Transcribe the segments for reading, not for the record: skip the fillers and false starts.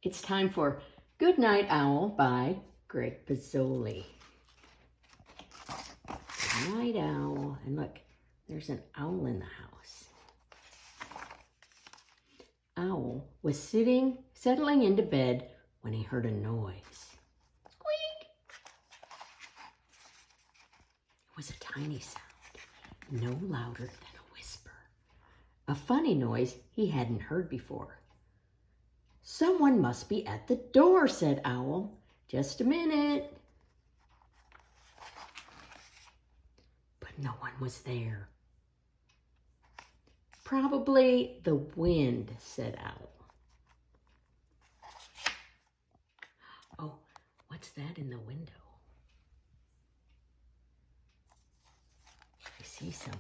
It's time for Good Night Owl by Greg Pizzoli. Good night, owl. And look, there's an owl in the house. Owl was settling into bed when he heard a noise. Squeak! It was a tiny sound, no louder than a whisper. A funny noise he hadn't heard before. Someone must be at the door, said Owl. Just a minute. But no one was there. Probably the wind, said Owl. Oh, what's that in the window? I see something.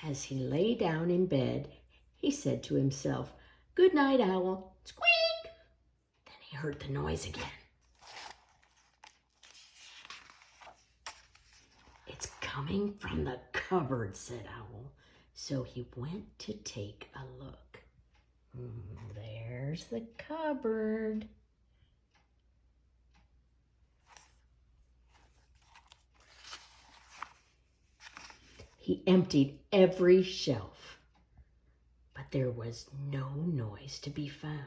As he lay down in bed, he said to himself, "Good night, Owl." Squeak! Then he heard the noise again. It's coming from the cupboard, said Owl. So he went to take a look. There's the cupboard. He emptied every shelf. But there was no noise to be found.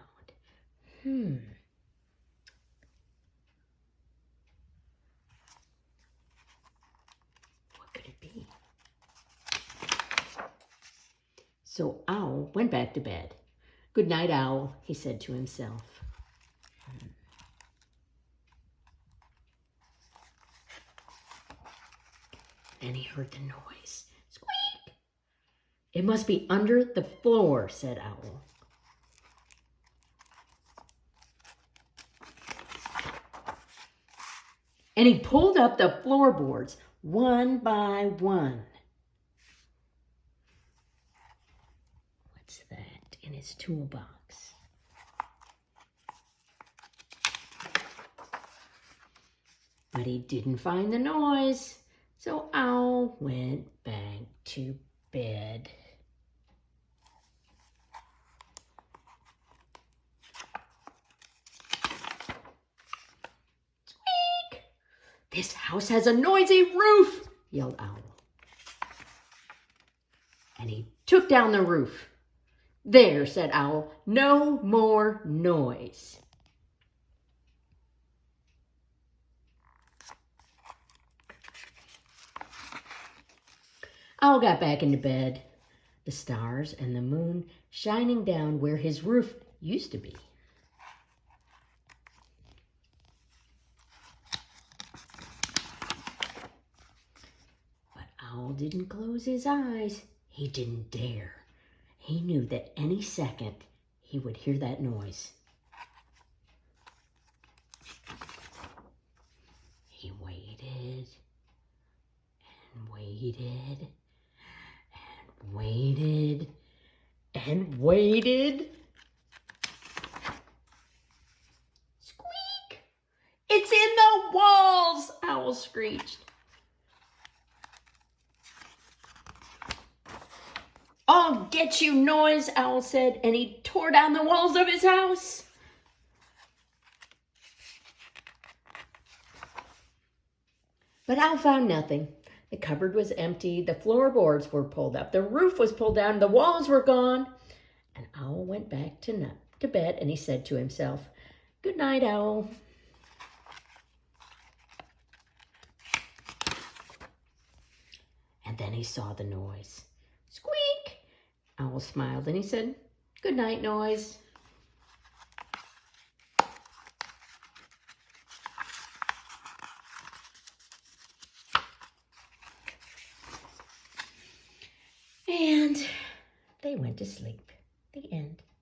What could it be? So Owl went back to bed. Good night, Owl, he said to himself. Then he heard the noise. Squeak! It must be under the floor, said Owl. And he pulled up the floorboards one by one. What's that in his toolbox? But he didn't find the noise, so Owl went back to bed. Squeak! This house has a noisy roof, yelled Owl. And he took down the roof. There, said Owl, no more noise. Owl got back into bed, the stars and the moon shining down where his roof used to be. But Owl didn't close his eyes. He didn't dare. He knew that any second he would hear that noise. He waited and waited and waited and waited. Squeak! It's in the walls, Owl screeched. I'll get you, noise, Owl said, and he tore down the walls of his house. But Owl found nothing. The cupboard was empty, the floorboards were pulled up, the roof was pulled down, the walls were gone. And Owl went back to bed, and he said to himself, "Good night, Owl." And then he saw the noise. Squeak! Owl smiled and he said, "Good night, noise." And they went to sleep. The end.